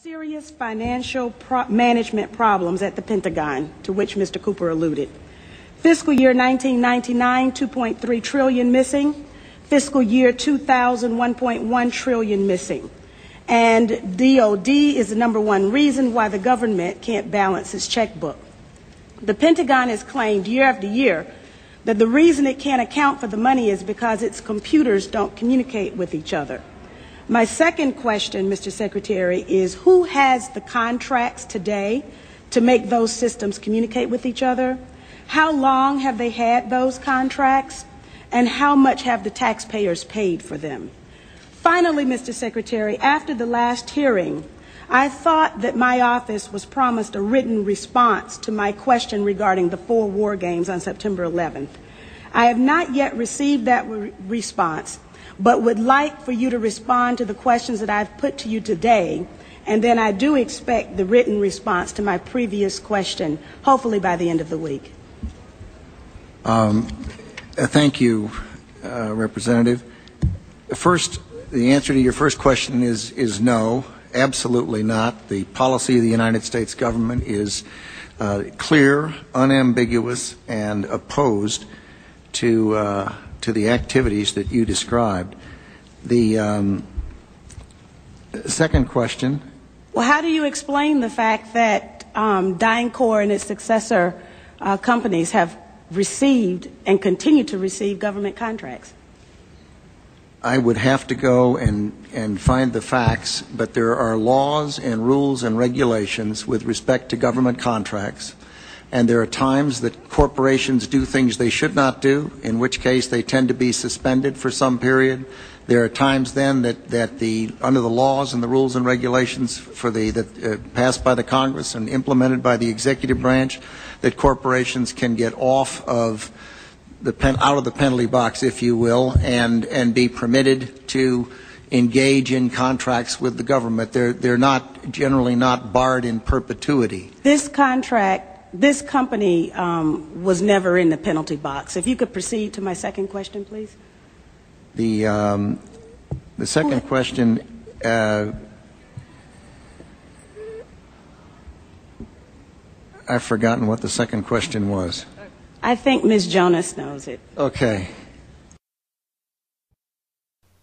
serious financial management problems at the Pentagon, to which Mr. Cooper alluded. Fiscal year 1999, 2.3 trillion missing. Fiscal year 2000, 1.1 trillion missing. And DOD is the number one reason why the government can't balance its checkbook. The Pentagon has claimed year after year that the reason it can't account for the money is because its computers don't communicate with each other. My second question, Mr. Secretary, is who has the contracts today to make those systems communicate with each other? How long have they had those contracts? And how much have the taxpayers paid for them? Finally, Mr. Secretary, after the last hearing, I thought that my office was promised a written response to my question regarding the 4 war games on September 11th. I have not yet received that response, but would like for you to respond to the questions that I've put to you today, and then I do expect the written response to my previous question, hopefully by the end of the week. Thank you, Representative. First, the answer to your first question is no, absolutely not. The policy of the United States government is clear, unambiguous, and opposed to the activities that you described. The second question. Well, how do you explain the fact that DynCorp and its successor companies have received and continue to receive government contracts? I would have to go and find the facts, but there are laws and rules and regulations with respect to government contracts. And there are times that corporations do things they should not do, in which case they tend to be suspended for some period. There are times then that under the laws and the rules and regulations passed by the Congress and implemented by the executive branch, that corporations can get off of out of the penalty box, if you will, and be permitted to engage in contracts with the government. They're not generally not barred in perpetuity. This company was never in the penalty box. If you could proceed to my second question, please. The second question, I've forgotten what the second question was. I think Ms. Jonas knows it. Okay.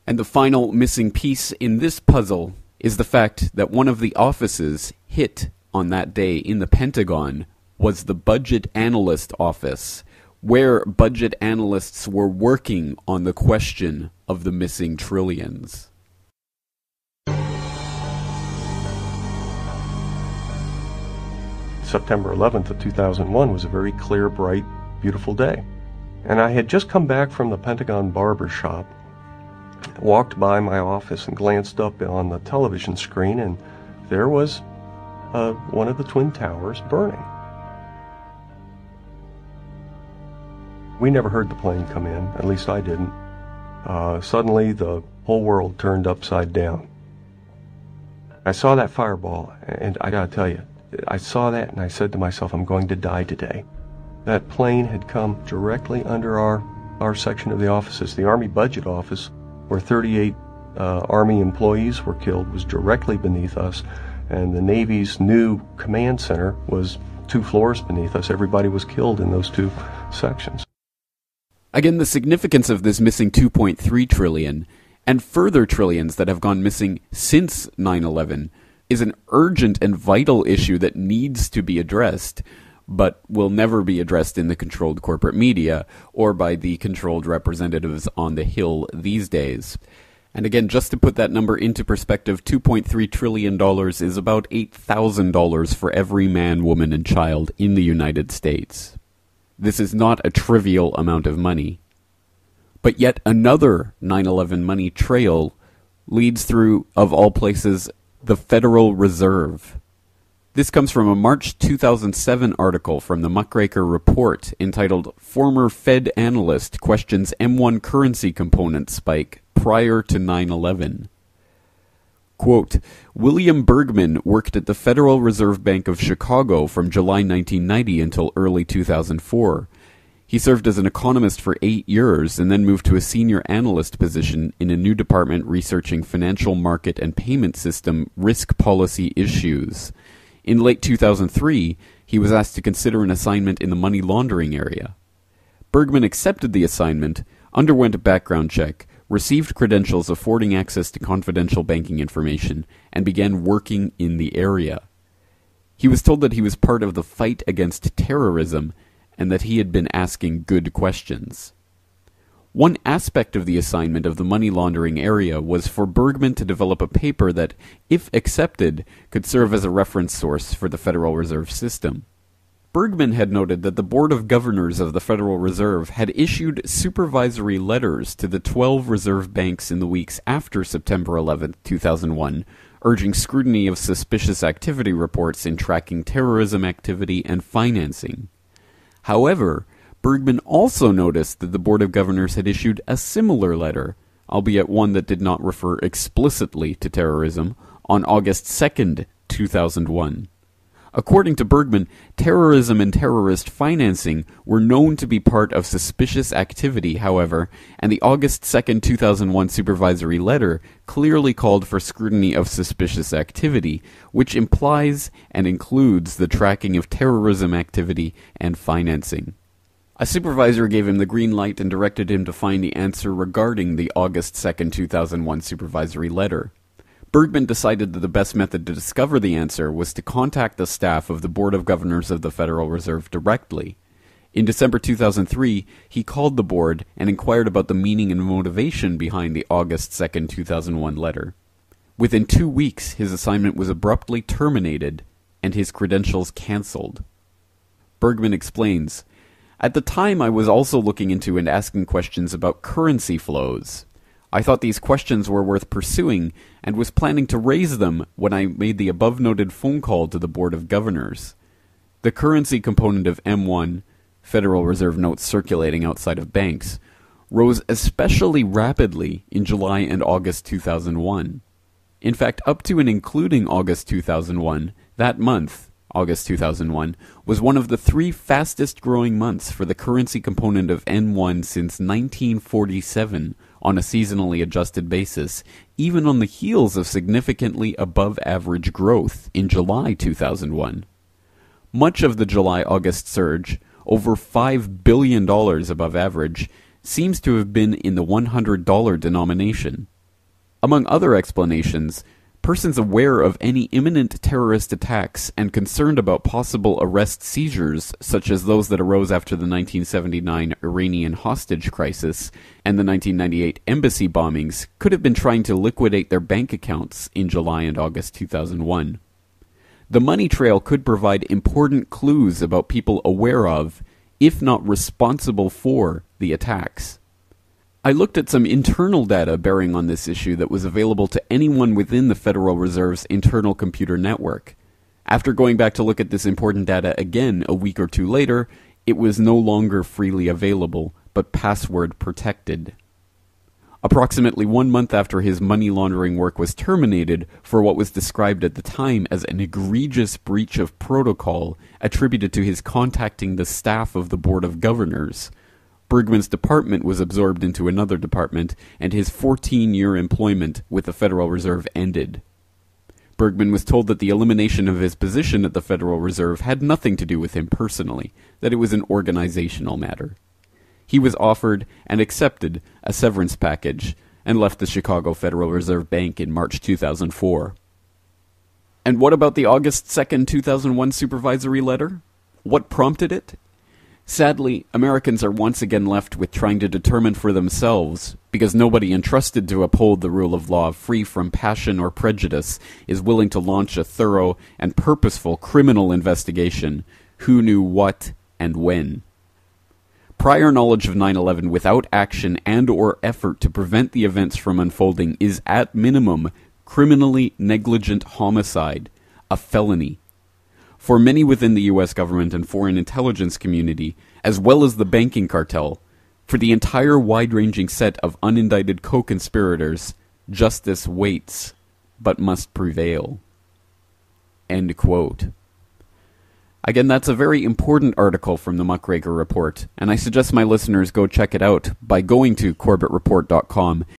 And the final missing piece in this puzzle is the fact that one of the offices hit on that day in the Pentagon was the budget analyst office, where budget analysts were working on the question of the missing trillions. September 11th of 2001 was a very clear, bright, beautiful day. And I had just come back from the Pentagon barber shop, walked by my office and glanced up on the television screen, and there was one of the Twin Towers burning. We never heard the plane come in, at least I didn't. Suddenly the whole world turned upside down. I saw that fireball, and I gotta tell you, I saw that and I said to myself, I'm going to die today. That plane had come directly under our section of the offices. The Army Budget Office, where 38 Army employees were killed, was directly beneath us, and the Navy's new command center was 2 floors beneath us. Everybody was killed in those 2 sections. Again, the significance of this missing 2.3 trillion and further trillions that have gone missing since 9/11 is an urgent and vital issue that needs to be addressed, but will never be addressed in the controlled corporate media or by the controlled representatives on the Hill these days. And again, just to put that number into perspective, $2.3 trillion is about $8,000 for every man, woman, and child in the United States. This is not a trivial amount of money. But yet another 9/11 money trail leads through, of all places, the Federal Reserve. This comes from a March 2007 article from the Muckraker Report entitled "Former Fed Analyst Questions M1 Currency Component Spike Prior to 9/11." Quote, William Bergman worked at the Federal Reserve Bank of Chicago from July 1990 until early 2004. He served as an economist for 8 years and then moved to a senior analyst position in a new department researching financial market and payment system risk policy issues. In late 2003, he was asked to consider an assignment in the money laundering area. Bergman accepted the assignment, underwent a background check, received credentials affording access to confidential banking information, and began working in the area. He was told that he was part of the fight against terrorism and that he had been asking good questions. One aspect of the assignment of the money laundering area was for Bergman to develop a paper that, if accepted, could serve as a reference source for the Federal Reserve System. Bergman had noted that the Board of Governors of the Federal Reserve had issued supervisory letters to the 12 reserve banks in the weeks after September 11, 2001, urging scrutiny of suspicious activity reports in tracking terrorism activity and financing. However, Bergman also noticed that the Board of Governors had issued a similar letter, albeit one that did not refer explicitly to terrorism, on August 2, 2001. According to Bergman, terrorism and terrorist financing were known to be part of suspicious activity, however, and the August 2, 2001 supervisory letter clearly called for scrutiny of suspicious activity, which implies and includes the tracking of terrorism activity and financing. A supervisor gave him the green light and directed him to find the answer regarding the August 2, 2001 supervisory letter. Bergman decided that the best method to discover the answer was to contact the staff of the Board of Governors of the Federal Reserve directly. In December 2003, he called the board and inquired about the meaning and motivation behind the August 2, 2001 letter. Within 2 weeks, his assignment was abruptly terminated and his credentials cancelled. Bergman explains, "At the time I was also looking into and asking questions about currency flows. I thought these questions were worth pursuing and was planning to raise them when I made the above-noted phone call to the Board of Governors. The currency component of M1, Federal Reserve notes circulating outside of banks, rose especially rapidly in July and August 2001. In fact, up to and including August 2001, that month, August 2001, was one of the 3 fastest-growing months for the currency component of N1 since 1947, on a seasonally adjusted basis, even on the heels of significantly above-average growth in July 2001. Much of the July-August surge, over $5 billion above average, seems to have been in the $100 denomination. Among other explanations, persons aware of any imminent terrorist attacks and concerned about possible arrest seizures, such as those that arose after the 1979 Iranian hostage crisis and the 1998 embassy bombings, could have been trying to liquidate their bank accounts in July and August 2001. The money trail could provide important clues about people aware of, if not responsible for, the attacks. I looked at some internal data bearing on this issue that was available to anyone within the Federal Reserve's internal computer network. After going back to look at this important data again a week or 2 later, it was no longer freely available, but password protected. Approximately 1 month after his money laundering work was terminated for what was described at the time as an egregious breach of protocol attributed to his contacting the staff of the Board of Governors, Bergman's department was absorbed into another department, and his 14-year employment with the Federal Reserve ended. Bergman was told that the elimination of his position at the Federal Reserve had nothing to do with him personally, that it was an organizational matter. He was offered and accepted a severance package and left the Chicago Federal Reserve Bank in March 2004. And what about the August 2, 2001 supervisory letter? What prompted it? Sadly, Americans are once again left with trying to determine for themselves, because nobody entrusted to uphold the rule of law free from passion or prejudice is willing to launch a thorough and purposeful criminal investigation, who knew what and when. Prior knowledge of 9/11 without action and or effort to prevent the events from unfolding is at minimum criminally negligent homicide, a felony. For many within the U.S. government and foreign intelligence community, as well as the banking cartel, for the entire wide-ranging set of unindicted co-conspirators, justice waits, but must prevail." End quote. Again, that's a very important article from the Muckraker Report, and I suggest my listeners go check it out by going to CorbettReport.com